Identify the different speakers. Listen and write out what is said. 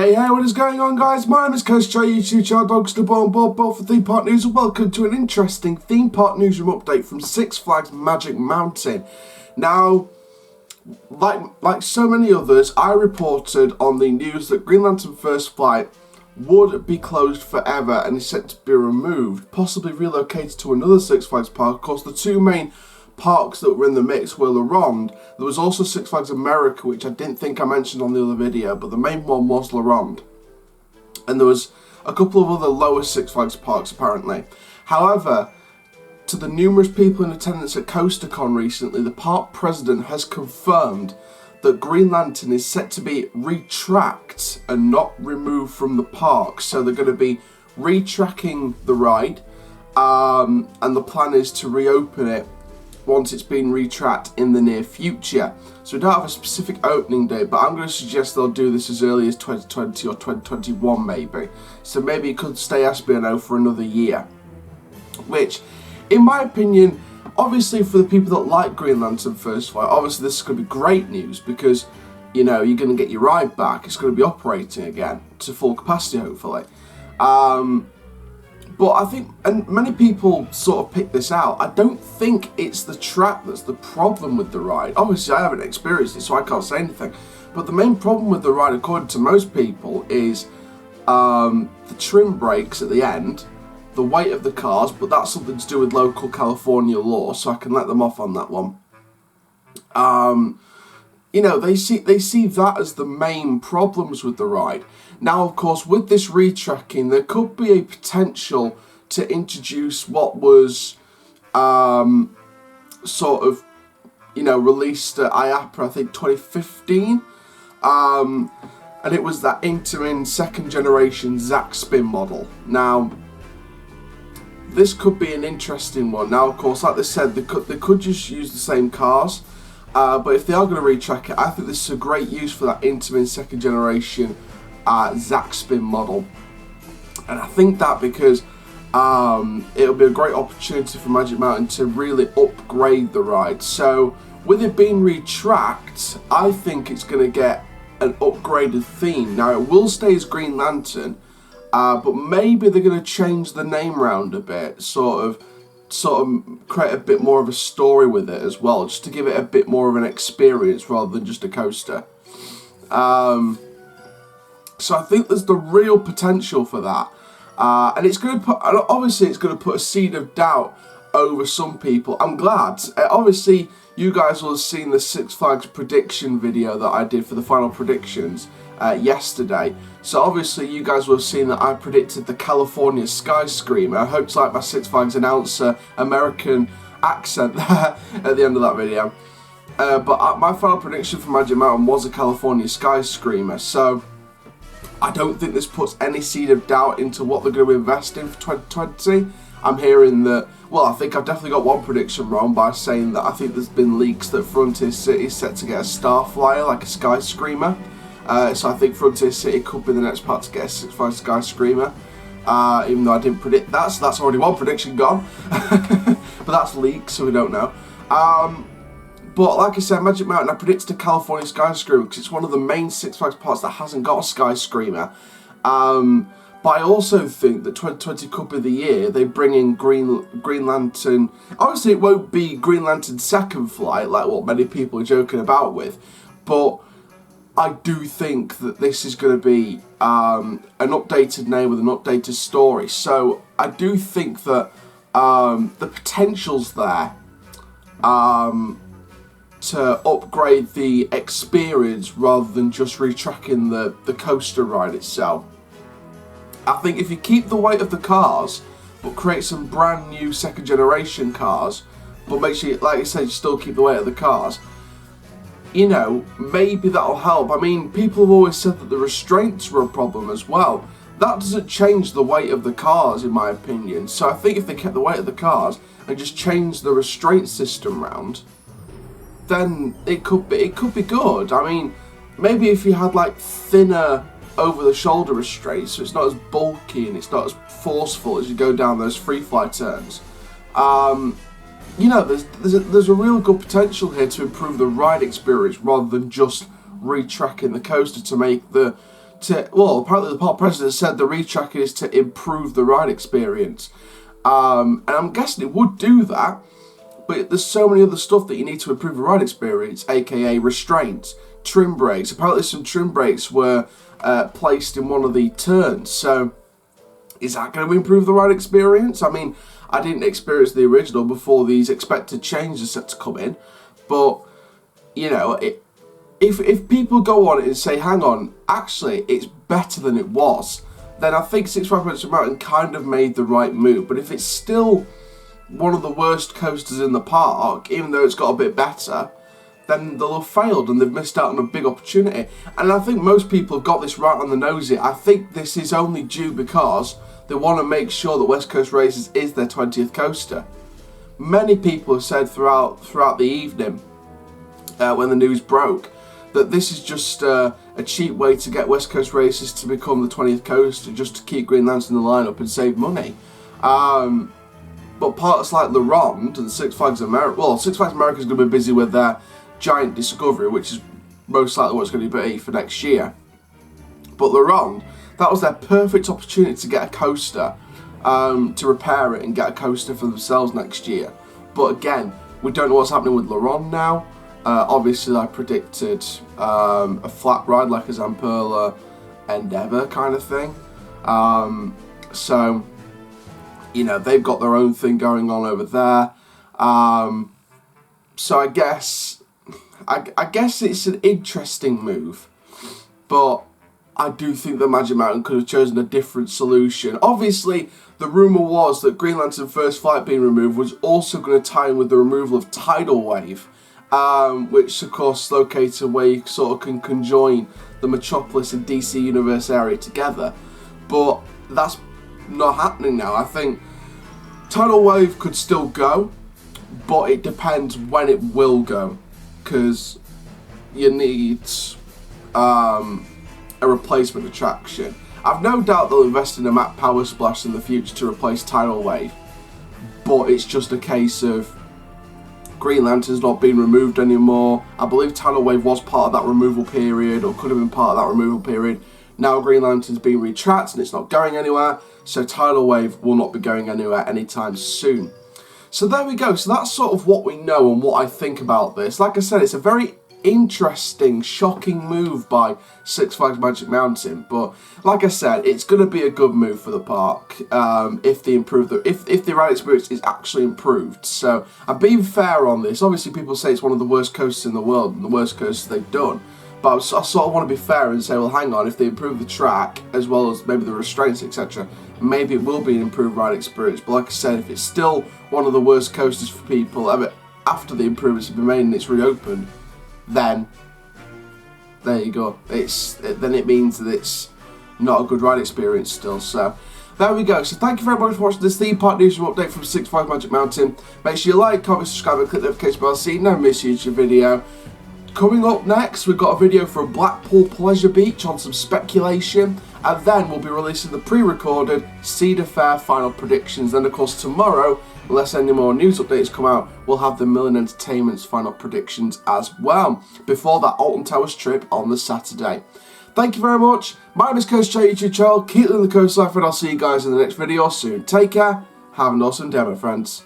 Speaker 1: Hey, what is going on, guys? My name is Coach Joe, YouTube channel Dogs to Born Bob for Theme Park News, and welcome to an interesting Theme Park Newsroom update from Six Flags Magic Mountain. Now, like so many others, I reported on the news that Green Lantern First Flight would be closed forever and is set to be removed, possibly relocated to another Six Flags park. Of course, the two main parks that were in the mix were La Ronde. There was also Six Flags America, which I didn't think I mentioned on the other video, but the main one was La Ronde. And there was a couple of other lower Six Flags parks apparently. However, to the numerous people in attendance at CoasterCon recently, the park president has confirmed that Green Lantern is set to be retracked and not removed from the park. So they're going to be retracking the ride, and the plan is to reopen it once it's been retracked in the near future. So we don't have a specific opening date, but I'm going to suggest they'll do this as early as 2020 or 2021 maybe. So maybe it could stay SBNO for another year. Which, in my opinion, obviously for the people that like Green Lantern First Flight, obviously this is going to be great news because, you know, you're going to get your ride back. It's going to be operating again to full capacity, hopefully. But I think, and many people sort of pick this out, I don't think it's the track that's the problem with the ride. Obviously, I haven't experienced it, so I can't say anything. But the main problem with the ride, according to most people, is the trim brakes at the end, the weight of the cars, but that's something to do with local California law, so I can let them off on that one. You know, they see that as the main problems with the ride. Now, of course, with this retracking, there could be a potential to introduce what was sort of, you know, released at IAPA, I think 2015, and it was that Intamin second generation Zac Spin model. Now, this could be an interesting one. Now, of course, like they said, they could just use the same cars, but if they are going to retrack it, I think this is a great use for that Intamin second generation Zac Spin model. And I think that because it'll be a great opportunity for Magic Mountain to really upgrade the ride. So with it being retracked, I think it's going to get an upgraded theme. Now, it will stay as Green Lantern, but maybe they're going to change the name round a bit, sort of create a bit more of a story with it as well, just to give it a bit more of an experience rather than just a coaster. So I think there's the real potential for that, and it's going to put, obviously it's going to put a seed of doubt over some people. I'm glad. Obviously, you guys will have seen the Six Flags prediction video that I did for the final predictions yesterday. So obviously you guys will have seen that I predicted the California Sky Screamer. I hope to like my Six Flags announcer American accent there at the end of that video. But my final prediction for Magic Mountain was a California Sky Screamer. So I don't think this puts any seed of doubt into what they're going to invest in for 2020. I'm hearing that, well, I think I've definitely got one prediction wrong by saying that I think there's been leaks that Frontier City is set to get a Star Flyer, like a Sky Screamer. So I think Frontier City could be the next part to get a Six Flags Sky Screamer, even though I didn't predict that, so that's already one prediction gone. But that's leaks, so we don't know. But like I said, Magic Mountain, I predicted a California Sky Screamer because it's one of the main Six Flags parks that hasn't got a Sky Screamer. But I also think that 2020 could be the year they bring in Green Lantern. Obviously, it won't be Green Lantern Second Flight, like what many people are joking about with, but I do think that this is going to be an updated name with an updated story. So I do think that the potential's there to upgrade the experience rather than just retracking the coaster ride itself. I think if you keep the weight of the cars, but create some brand new second generation cars, but make sure, like I said, you still keep the weight of the cars, you know, maybe that'll help. I mean, people have always said that the restraints were a problem as well. That doesn't change the weight of the cars, in my opinion. So I think if they kept the weight of the cars and just changed the restraint system round, then it could be good. I mean, maybe if you had like thinner over-the-shoulder restraints, so it's not as bulky and it's not as forceful as you go down those free fly turns. You know, there's a real good potential here to improve the ride experience rather than just retracking the coaster to make the apparently the park president said the retracking is to improve the ride experience. And I'm guessing it would do that, but there's so many other stuff that you need to improve the ride experience, aka restraints, trim brakes. Apparently some trim brakes were placed in one of the turns, so is that going to improve the ride experience? I mean, I didn't experience the original before these expected changes are set to come in, but, you know, if people go on it and say, hang on, actually, it's better than it was, then I think Six Flags Magic Mountain kind of made the right move. But if it's still one of the worst coasters in the park, even though it's got a bit better, then they'll have failed and they've missed out on a big opportunity. And I think most people have got this right on the nose here. I think this is only due because they want to make sure that West Coast Races is their 20th coaster. Many people have said throughout the evening, when the news broke, that this is just a cheap way to get West Coast Races to become the 20th coaster, just to keep Green Lantern in the lineup and save money. But parts like Le Ronde and Six Flags America, well, Six Flags America is going to be busy with their giant Discovery, which is most likely what it's going to be for next year. But Le Ronde, that was their perfect opportunity to get a coaster, to repair it and get a coaster for themselves next year. But again, we don't know what's happening with Le Ronde now. Obviously, I predicted a flat ride like a Zamperla Endeavour kind of thing. So, you know, they've got their own thing going on over there. So I guess it's an interesting move, but I do think that Magic Mountain could have chosen a different solution. Obviously, the rumour was that Green Lantern First Flight being removed was also going to tie in with the removal of Tidal Wave, which of course is located where you sort of can conjoin the Metropolis and DC Universe area together. But that's not happening now. I think Tidal Wave could still go, but it depends when it will go, because you need a replacement attraction. I've no doubt they'll invest in a map Power Splash in the future to replace Tidal Wave, but it's just a case of Green Lantern's not being removed anymore. I believe Tidal Wave was part of that removal period, or could have been part of that removal period. Now Green Lantern's being retracked and it's not going anywhere, so Tidal Wave will not be going anywhere anytime soon. So there we go. So that's sort of what we know and what I think about this. Like I said, it's a very interesting, shocking move by Six Flags Magic Mountain, but like I said, it's going to be a good move for the park if the ride experience is actually improved. So I'm being fair on this. Obviously, people say it's one of the worst coasters in the world and the worst coasters they've done, but I sort of want to be fair and say, well, hang on, if they improve the track as well as maybe the restraints, etc., maybe it will be an improved ride experience. But like I said, if it's still one of the worst coasters for people after the improvements have been made and it's reopened, then there you go. Then it means that it's not a good ride experience still. So there we go. So thank you very much for watching this Theme Park Newsroom update from Six Flags Magic Mountain. Make sure you like, comment, subscribe, and click the notification bell so you never miss a YouTube video. Coming up next, we've got a video from Blackpool Pleasure Beach on some speculation, and then we'll be releasing the pre-recorded Cedar Fair final predictions. Then, of course, tomorrow, unless any more news updates come out, we'll have the Millen Entertainment's final predictions as well, before that Alton Towers trip on the Saturday. Thank you very much. My name is Coach J, YouTube channel. Keep living the coast life, and I'll see you guys in the next video soon. Take care. Have an awesome day, my friends.